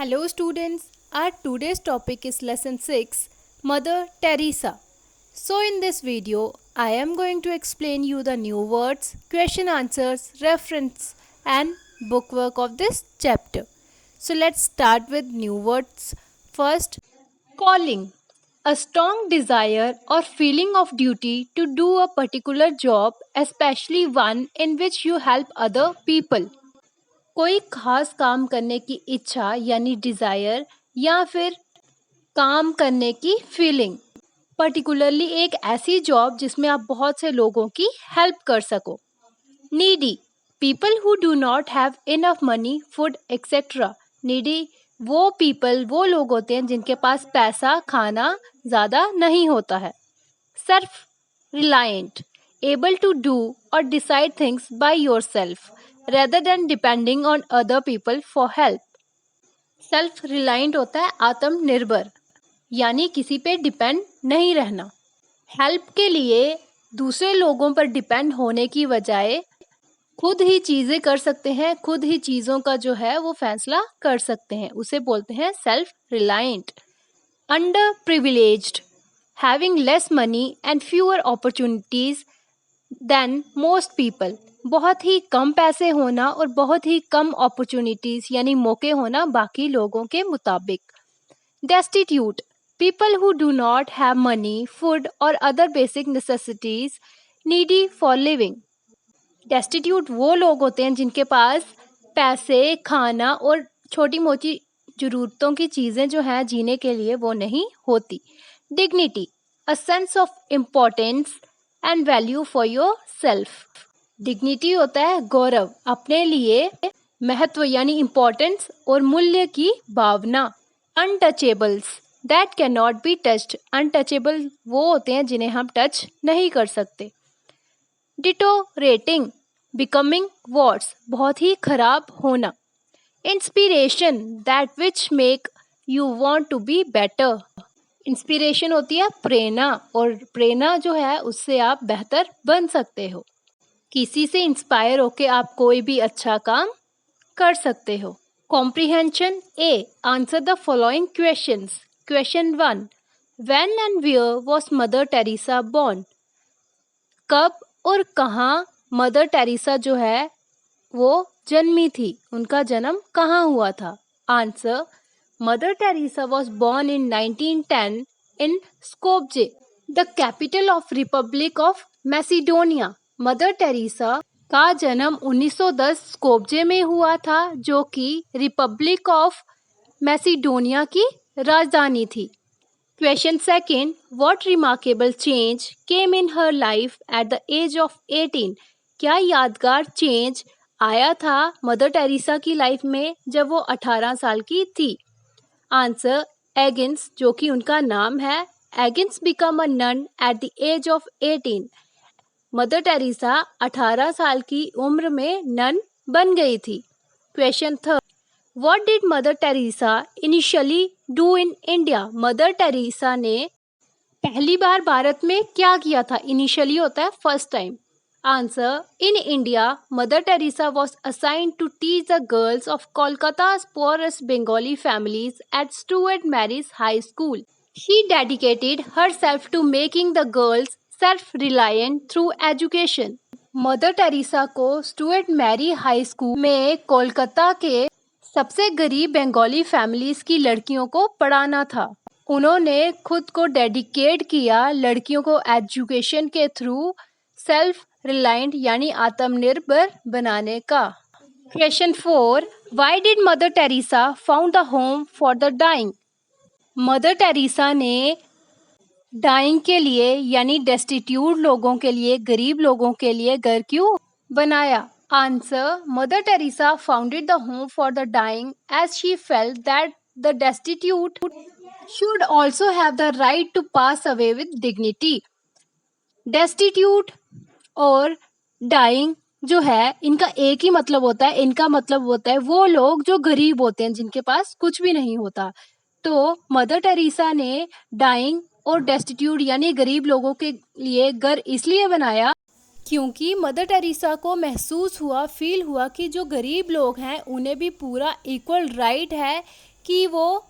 Hello students, our today's topic is lesson 6, Mother Teresa. So in this video, I am going to explain you the new words, question answers, reference and bookwork of this chapter. So let's start with new words. First, calling. A strong desire or feeling of duty to do a particular job, especially one in which you help other people. कोई खास काम करने की इच्छा यानी desire या फिर काम करने की फीलिंग, पर्टिकुलरली एक ऐसी जॉब जिसमें आप बहुत से लोगों की हेल्प कर सको. Needy, people who do not have enough money, food etcetera. Needy वो लोग होते हैं जिनके पास पैसा खाना ज़्यादा नहीं होता है. Self reliant, able to do or decide things by yourself rather than depending on other people for help. Self reliant होता है आत्मनिर्भर, यानी किसी पे डिपेंड नहीं रहना. हेल्प के लिए दूसरे लोगों पर डिपेंड होने की बजाय खुद ही चीज़ें कर सकते हैं, खुद ही चीज़ों का जो है वो फैसला कर सकते हैं, उसे बोलते हैं self reliant. Under privileged, having less money and fewer opportunities than most people. बहुत ही कम पैसे होना और बहुत ही कम अपॉर्चुनिटीज यानी मौके होना बाकी लोगों के मुताबिक. Destitute, people who do not have money, food or other basic necessities needy for living. Destitute वो लोग होते हैं जिनके पास पैसे खाना और छोटी मोटी ज़रूरतों की चीज़ें जो हैं जीने के लिए वो नहीं होती. Dignity, a sense of importance and value for yourself. Dignity होता है गौरव, अपने लिए महत्व यानी इम्पोर्टेंस और मूल्य की भावना. Untouchables, that cannot be touched. Untouchable वो होते हैं जिन्हें हम टच नहीं कर सकते. Deteriorating, becoming worse, बहुत ही खराब होना. Inspiration, that which make you want to be better. Inspiration होती है प्रेरणा, और प्रेरणा जो है उससे आप बेहतर बन सकते हो. किसी से इंस्पायर होके आप कोई भी अच्छा काम कर सकते हो. Comprehension A, answer the following questions. Question 1, when and where was Mother Teresa born. कब और कहाँ मदर टेरेसा जो है वो जन्मी थी, उनका जन्म कहाँ हुआ था. Answer, Mother Teresa was born in 1910 in Skopje, the capital of Republic of Macedonia. Mother Teresa का जन्म 1910 स्कोपजे में हुआ था, जो कि रिपब्लिक ऑफ मैसिडोनिया की राजधानी थी. Question 2, what remarkable change came in her life at the age of 18. क्या यादगार चेंज आया था मदर टेरेसा की लाइफ में जब वो 18 साल की थी. आंसर, एगिन्स, जो कि उनका नाम है. Agnes become a nun at the age of 18. Mother Teresa 18 साल की उम्र में नन बन गई थी. Question 3, what did mother Teresa initially do in India. Mother Teresa ने पहली बार भारत में क्या किया था. इनिशियली होता है first time. Answer, in India, Mother Teresa was assigned to teach the girls of Kolkata's poorest Bengali families at Stuart Mary's High School. She dedicated herself to making the girls self-reliant through education. Mother Teresa को Stuart Mary high school में कोलकाता के सबसे गरीब Bengali families की लड़कियों को पढ़ाना था. उन्होंने खुद को डेडिकेट किया लड़कियों को एजुकेशन के थ्रू सेल्फ रिलायंट यानी आत्मनिर्भर बनाने का. Question 4, why did mother Teresa found the home for the dying. Mother Teresa ने डाइंग के लिए यानी डेस्टिट्यूट लोगों के लिए, गरीब लोगों के लिए घर क्यों बनाया. Answer, mother Teresa founded the home for the dying as she felt that the destitute should also have the right to pass away with dignity. Destitute और डाइंग जो है इनका एक ही मतलब होता है. इनका मतलब होता है वो लोग जो गरीब होते हैं, जिनके पास कुछ भी नहीं होता. तो मदर टेरेसा ने डाइंग और डेस्टिट्यूट यानी गरीब लोगों के लिए घर इसलिए बनाया क्योंकि मदर टेरेसा को महसूस हुआ, फील हुआ कि जो गरीब लोग हैं उन्हें भी पूरा इक्वल राइट है कि वो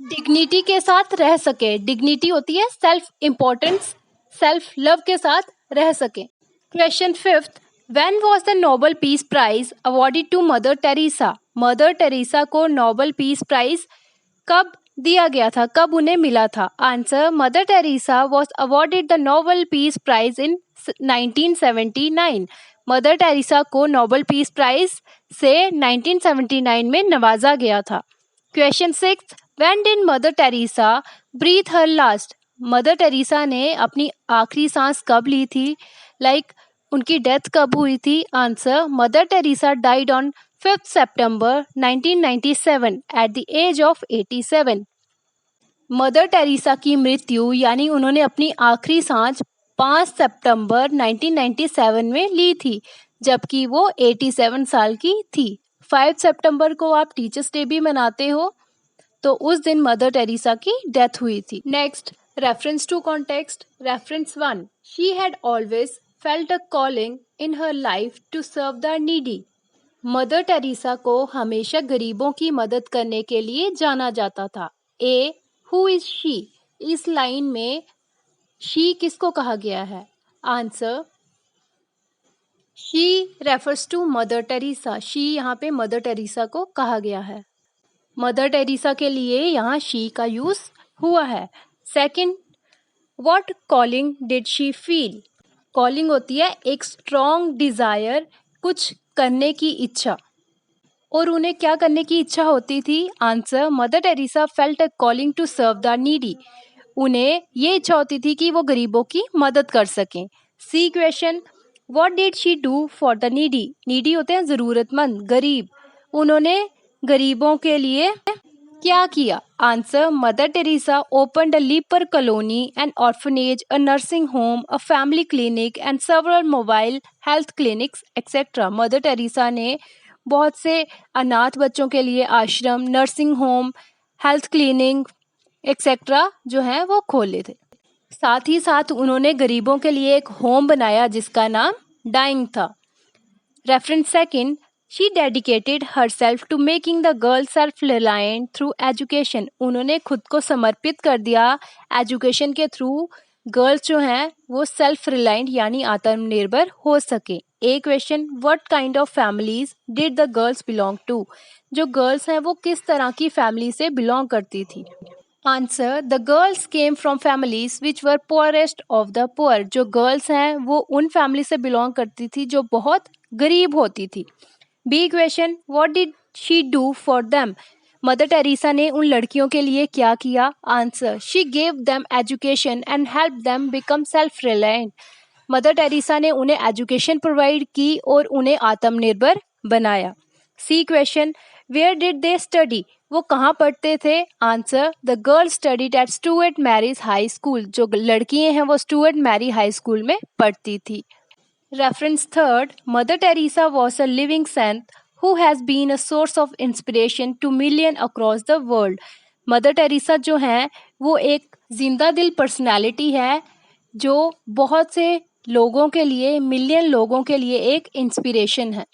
डिग्निटी के साथ रह सके। डिग्निटी होती है सेल्फ इम्पोर्टेंस, सेल्फ लव के साथ रह सके। Question fifth, when was the Nobel peace prize awarded to mother Teresa? Mother Teresa को नोबेल पीस प्राइज कब दिया गया था, कब उन्हें मिला था? Answer, mother Teresa was awarded the Nobel peace prize in 1979। Mother Teresa को नोबेल पीस प्राइज से 1979 में नवाजा गया था। Question six, when did mother Teresa breathe her last? Mother Teresa ने अपनी आखिरी सांस कब ली थी, उनकी डेथ कब हुई थी? Answer, mother Teresa died on 5 September 1997 at the age of 87। Mother Teresa की मृत्यु यानी उन्होंने अपनी आखिरी सांस 5 सितंबर 1997 में ली थी, जबकि वो 87 साल की थी। 5 सितंबर को आप टीचर्स डे भी मनाते हो, तो उस दिन मदर टेरेसा की डेथ हुई थी। Next, reference to context. Reference 1, she had always felt a calling in her life to serve the needy. Mother Teresa को हमेशा गरीबों की मदद करने के लिए जाना जाता था। A, who is she? इस लाइन में शी किसको कहा गया है? Answer, she refers to mother Teresa. She यहाँ पे मदर टेरेसा को कहा गया है। मदर टेरेसा के लिए यहाँ शी का यूज हुआ है। Second, what calling did she feel? Calling होती है एक स्ट्रॉन्ग डिजायर, कुछ करने की इच्छा। और उन्हें क्या करने की इच्छा होती थी? Answer, mother Teresa felt a calling to serve the needy. उन्हें ये इच्छा होती थी कि वो गरीबों की मदद कर सकें। C question, what did she do for the needy? Needy होते हैं जरूरतमंद, गरीब। उन्होंने गरीबों के लिए क्या किया? Answer, mother Teresa opened a leaper colony, N orphanage, a nursing home, a family clinic and several mobile health clinics etcetera. Mother Teresa ने बहुत से अनाथ बच्चों के लिए आश्रम, nursing home, health clinic etcetera जो हैं वो खोले थे। साथ ही साथ उन्होंने गरीबों के लिए एक होम बनाया जिसका नाम डाइंग था। Reference second, she dedicated herself to making the girl self reliant through education. उन्होंने खुद को समर्पित कर दिया एजुकेशन के थ्रू, गर्ल्स जो हैं वो सेल्फ रिलायंट यानी आत्मनिर्भर हो सके। A question, what kind of families did the girls belong to? जो गर्ल्स हैं वो किस तरह की फैमिली से बिलोंग करती थी? Answer, the girls came from families which were poorest of the poor. जो गर्ल्स हैं वो उन फैमिली से बिलोंग करती थी जो बहुत गरीब होती थी। B question, what did she do for them? Mother Teresa ने उन लड़कियों के लिए क्या किया? Answer, she gave them education and help them become self reliant. Mother Teresa ने उन्हें एजुकेशन प्रोवाइड की और उन्हें आत्मनिर्भर बनाया। C question, where did they study? वो कहाँ पढ़ते थे? Answer, the girl studied at Stuart Mary's high school. जो लड़कियां हैं वो स्टुअर्ट मैरी हाई स्कूल में पढ़ती थी। Reference third, mother Teresa was a living saint who has been a source of inspiration to million across the world. Mother Teresa जो हैं वो एक जिंदा दिल पर्सनैलिटी है जो बहुत से लोगों के लिए, मिलियन लोगों के लिए एक इंस्पिरेशन है,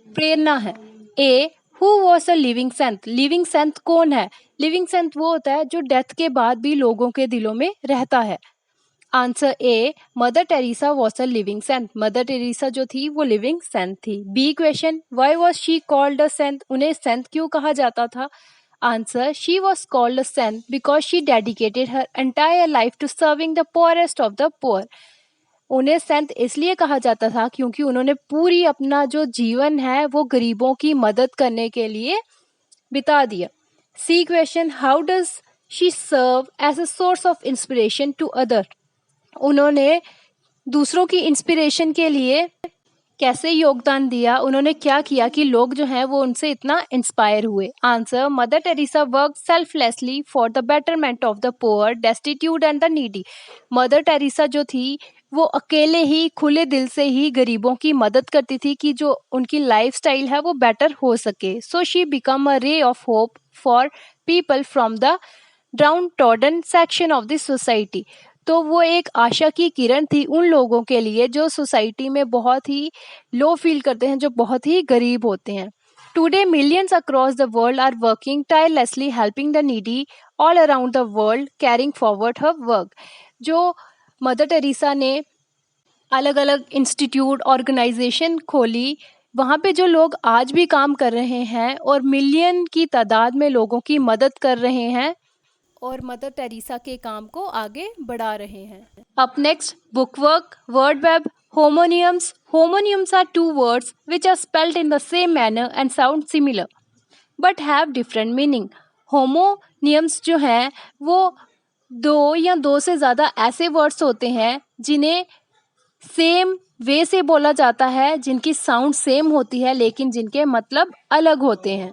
प्रेरणा है। A, who was a living saint? Living saint कौन है? लिविंग सेंट वो होता है जो डेथ के बाद भी लोगों के दिलों में रहता है। Answer A, mother Teresa was a living saint. Mother Teresa जो थी वो लिविंग सेंट थी। B question, why was she called a saint? उन्हें सेंट क्यों कहा जाता था? Answer, she was called a saint because she dedicated her entire life to serving the poorest of the poor. उन्हें संत इसलिए कहा जाता था क्योंकि उन्होंने पूरी अपना जो जीवन है वो गरीबों की मदद करने के लिए बिता दिया। C question, how does she serve as a source of inspiration to other? उन्होंने दूसरों की इंस्पिरेशन के लिए कैसे योगदान दिया? उन्होंने क्या किया कि लोग जो हैं वो उनसे इतना इंस्पायर हुए? Answer, mother Teresa work selflessly for the betterment of the poor, destitute and the needy. Mother Teresa जो थी वो अकेले ही, खुले दिल से ही गरीबों की मदद करती थी कि जो उनकी लाइफस्टाइल है वो बेटर हो सके। So she become a ray of hope for people from the downtrodden section of the society. तो वो एक आशा की किरण थी उन लोगों के लिए जो सोसाइटी में बहुत ही लो फील करते हैं, जो बहुत ही गरीब होते हैं। Today, millions across the world are working tirelessly, helping the needy all around the world, carrying forward her work. जो मदर टेरेसा ने अलग अलग इंस्टीट्यूट ऑर्गेनाइजेशन खोली, वहाँ पे जो लोग आज भी काम कर रहे हैं और मिलियन की तादाद में लोगों की मदद कर रहे हैं और मदर टेरेसा के काम को आगे बढ़ा रहे हैं. Up next, book work, word web, homonyms. Homonyms are two words which are spelled in the same manner and sound similar but have different meaning. Homonyms जो हैं वो दो या दो से ज़्यादा ऐसे वर्ड्स होते हैं जिन्हें सेम वे से बोला जाता है, जिनकी साउंड सेम होती है लेकिन जिनके मतलब अलग होते हैं.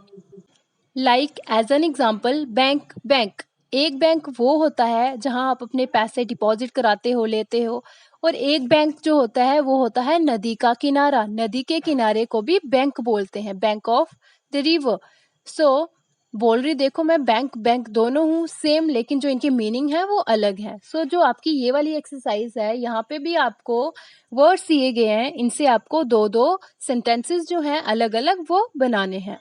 Like as an example, bank. Bank, एक बैंक वो होता है जहां आप अपने पैसे डिपॉजिट कराते हो, लेते हो. और एक बैंक जो होता है वो होता है नदी का किनारा. नदी के किनारे को भी बैंक बोलते हैं, बैंक ऑफ द रिवर. सो बोल रही देखो मैं बैंक बैंक दोनों हूँ सेम, लेकिन जो इनकी मीनिंग है वो अलग है. सो जो आपकी ये वाली एक्सरसाइज है, यहाँ पे भी आपको वर्ड्स दिए गए हैं, इनसे आपको दो दो सेंटेंसेस जो हैं अलग अलग वो बनाने हैं.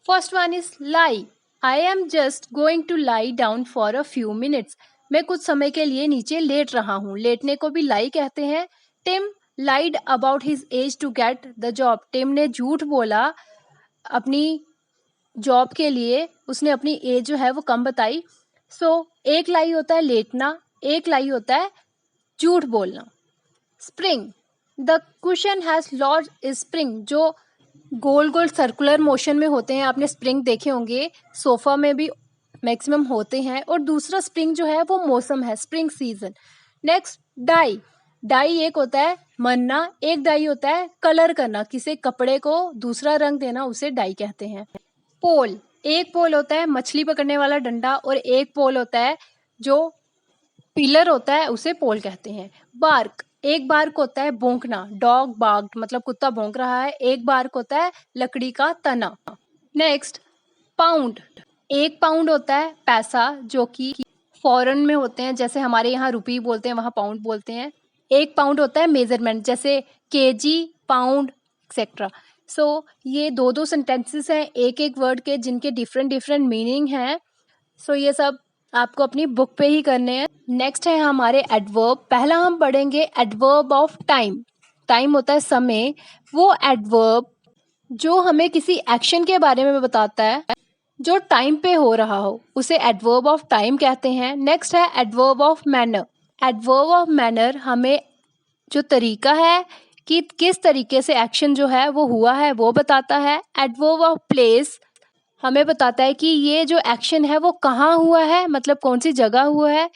First one is lie. I am just going to lie down for a few minutes. मैं कुछ समय के लिए नीचे लेट रहा हूँ. लेटने को भी लाई कहते हैं. Tim lied about his age to get the job. Tim ने झूठ बोला अपनी जॉब के लिए, उसने अपनी एज जो है वो कम बताई. सो एक लाई होता है लेटना, एक लाई होता है झूठ बोलना. Spring. The cushion has lost is spring. जो गोल गोल सर्कुलर मोशन में होते हैं, आपने स्प्रिंग देखे होंगे, सोफा में भी मैक्सिमम होते हैं. और दूसरा स्प्रिंग जो है वो मौसम है, spring season. Next, die. Die एक होता है मरना, एक डाई होता है कलर करना, किसी कपड़े को दूसरा रंग देना, उसे डाई कहते हैं. पोल. एक पोल होता है मछली पकड़ने वाला डंडा, और एक पोल होता है जो पिलर होता है, उसे पोल कहते हैं. बार्क. एक बार्क होता है भौंकना, डॉग बार्क्ड मतलब कुत्ता भौंक रहा है. एक बार्क होता है लकड़ी का तना. Next, pound. एक पाउंड होता है पैसा, जो कि फॉरेन में होते हैं, जैसे हमारे यहाँ रुपी बोलते हैं, वहाँ पाउंड बोलते हैं. एक पाउंड होता है मेजरमेंट, जैसे केजी, पाउंड एक्सेट्रा. सो ये दो दो सेंटेंसेस हैं एक एक वर्ड के, जिनके डिफरेंट डिफरेंट मीनिंग हैं. सो ये सब आपको अपनी बुक पे ही करने हैं. नेक्स्ट है हमारे एडवर्ब. पहला हम पढ़ेंगे एडवर्ब ऑफ टाइम. टाइम होता है समय. वो एडवर्ब जो हमें किसी एक्शन के बारे में बताता है जो टाइम पे हो रहा हो, उसे एडवर्ब ऑफ टाइम कहते हैं. नेक्स्ट है adverb of manner. Adverb of manner हमें जो तरीका है कि किस तरीके से एक्शन जो है वो हुआ है वो बताता है. एडवर्ब ऑफ प्लेस हमें बताता है कि ये जो एक्शन है वो कहाँ हुआ है, मतलब कौन सी जगह हुआ है.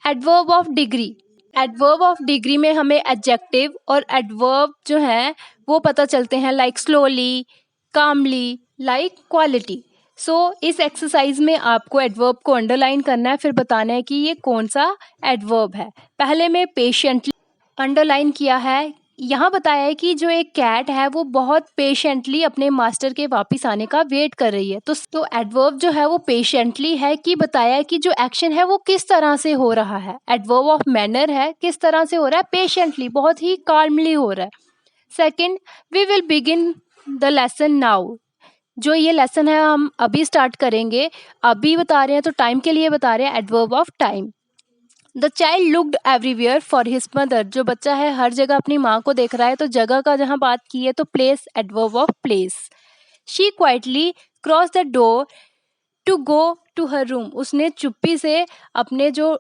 Adverb of degree. Adverb of degree में हमें एडजेक्टिव और एडवर्ब जो है वो पता चलते हैं, लाइक स्लोली, कामली, लाइक क्वालिटी. सो इस एक्सरसाइज में आपको एडवर्ब को अंडरलाइन करना है, फिर बताना है कि ये कौन सा एडवर्ब है. पहले में पेशेंटली अंडरलाइन किया है. यहाँ बताया है कि जो एक कैट है वो बहुत पेशेंटली अपने मास्टर के वापस आने का वेट कर रही है. तो एडवर्ब जो है वो पेशेंटली है कि बताया है कि जो एक्शन है वो किस तरह से हो रहा है. एडवर्ब ऑफ मैनर है किस तरह से हो रहा है, पेशेंटली, बहुत ही काल्मली हो रहा है. Second, we will begin the lesson now. जो ये लेसन है हम अभी स्टार्ट करेंगे, अभी बता रहे हैं तो टाइम के लिए बता रहे हैं. Adverb of time. The child looked everywhere for his mother. जो बच्चा है हर जगह अपनी माँ को देख रहा है, तो जगह का जहाँ बात की है तो place, adverb of place. She quietly cross the door to go to her room. उसने चुप्पी से अपने जो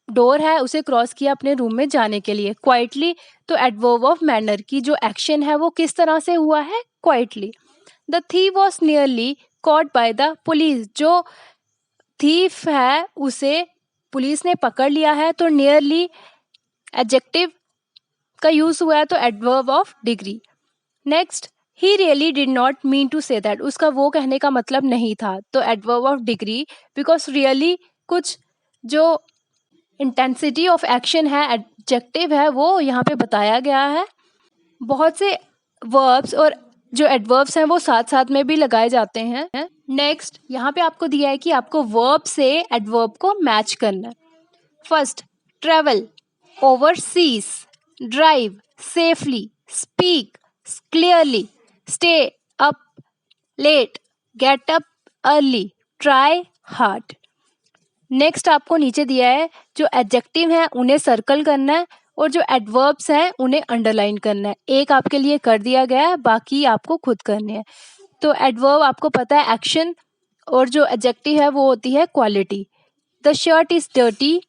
डोर है उसे क्रॉस किया अपने रूम में जाने के लिए. क्वाइटली तो एडवर्ब ऑफ मैनर की जो एक्शन है वो किस तरह से हुआ है, quietly. The thief was nearly caught by the police. जो थीफ है उसे पुलिस ने पकड़ लिया है, तो नियरली एडजेक्टिव का यूज हुआ है, तो adverb of degree. Next, he really did not mean to say that. उसका वो कहने का मतलब नहीं था, तो adverb of degree. Because really कुछ जो इंटेंसिटी ऑफ एक्शन है, एडजेक्टिव है, वो यहाँ पे बताया गया है. बहुत से वर्ब्स और जो एडवर्ब्स हैं वो साथ साथ में भी लगाए जाते हैं. नेक्स्ट, यहाँ पे आपको दिया है कि आपको वर्ब से एडवर्ब को मैच करना है. First, travel, overseas, drive, safely, speak clearly, stay up late, get up early, try hard. Next आपको नीचे दिया है जो एडजेक्टिव है उन्हें सर्कल करना है और जो एडवर्ब्स हैं उन्हें अंडरलाइन करना है। एक आपके लिए कर दिया गया है, बाकी आपको खुद करने हैं। तो एडवर्ब आपको पता है एक्शन, और जो एडजेक्टिव है वो होती है quality. The shirt is dirty,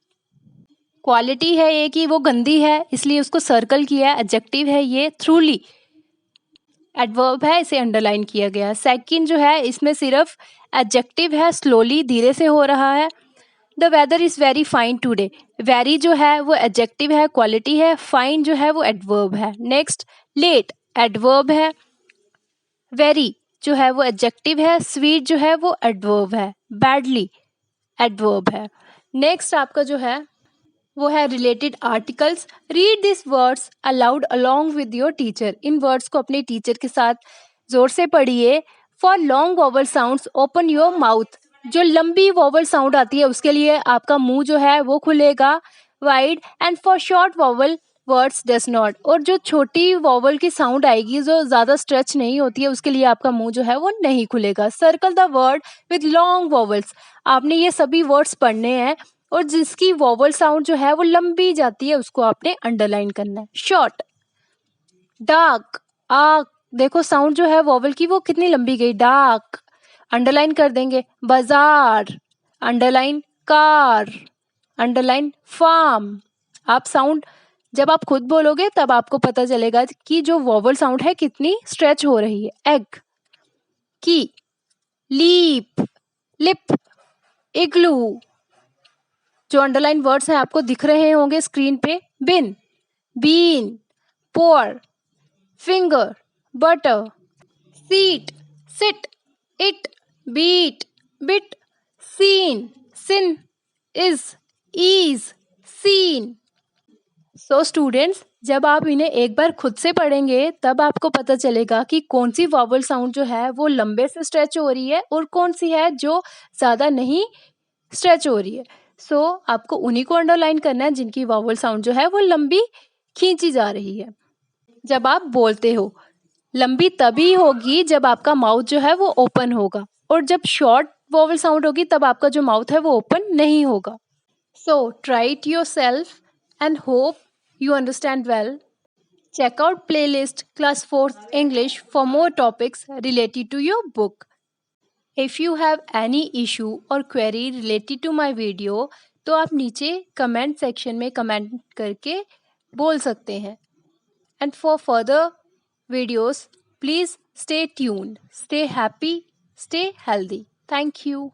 quality है ये कि वो गंदी है इसलिए उसको सर्कल किया है। एडजेक्टिव है ये थ्रूली, एडवर्ब है इसे अंडरलाइन किया गया। सेकंड जो है इसमें सिर्फ एडजेक्टिव है, स्लोली धीरे से हो रहा है। The weather is very fine today, very जो है वो एडजेक्टिव है, क्वालिटी है। फाइन जो है वो एडवर्ब है। नेक्स्ट लेट, एडवर्ब है। वेरी जो है वो एडजेक्टिव है, स्वीट जो है वो एडवर्ब है, बैडली एडवर्ब है। नेक्स्ट आपका जो है वो है related articles. Read this words allowed along with your teacher, in words को अपने टीचर के साथ जोर से पढ़िए। For long vowel sounds open your mouth, जो लंबी वॉवल साउंड आती है उसके लिए आपका मुंह जो है वो खुलेगा wide. And for short vowel words does not, और जो छोटी वॉवल की साउंड आएगी जो ज़्यादा स्ट्रेच नहीं होती है उसके लिए आपका मुंह जो है वो नहीं खुलेगा। Circle the word with long vowels, आपने ये सभी वर्ड्स पढ़ने हैं और जिसकी वॉवल साउंड जो है वो लंबी जाती है उसको आपने अंडरलाइन करना है। शॉर्ट, डार्क, आक, देखो साउंड जो है वॉवल की वो कितनी लंबी गई, डार्क अंडरलाइन कर देंगे। बाजार, अंडरलाइन कार, अंडरलाइन फार्म। आप साउंड जब आप खुद बोलोगे तब आपको पता चलेगा कि जो वॉवल साउंड है कितनी स्ट्रेच हो रही है। एग, की, लीप, लिप, इग्लू, जो अंडरलाइन वर्ड्स हैं आपको दिख रहे होंगे स्क्रीन पे। Bin, bean, poor, finger, butter, seat, sit, it, beat, bit, seen, sin, is, ease, seen. So students, जब आप इन्हें एक बार खुद से पढ़ेंगे तब आपको पता चलेगा कि कौन सी वॉवल साउंड जो है वो लंबे से स्ट्रेच हो रही है और कौन सी है जो ज़्यादा नहीं स्ट्रेच हो रही है। सो आपको उन्हीं को अंडरलाइन करना है जिनकी वॉवल साउंड जो है वो लंबी खींची जा रही है। जब आप बोलते हो लंबी तभी होगी जब आपका माउथ जो है वो ओपन होगा, और जब शॉर्ट वॉवल साउंड होगी तब आपका जो माउथ है वो ओपन नहीं होगा। So try it yourself and hope you understand well. Check out playlist class 4th English for more topics related to your book. If you have any issue or query related to my video, तो आप नीचे comment section में comment करके बोल सकते हैं। And for further videos, please stay tuned, stay happy, stay healthy. Thank you.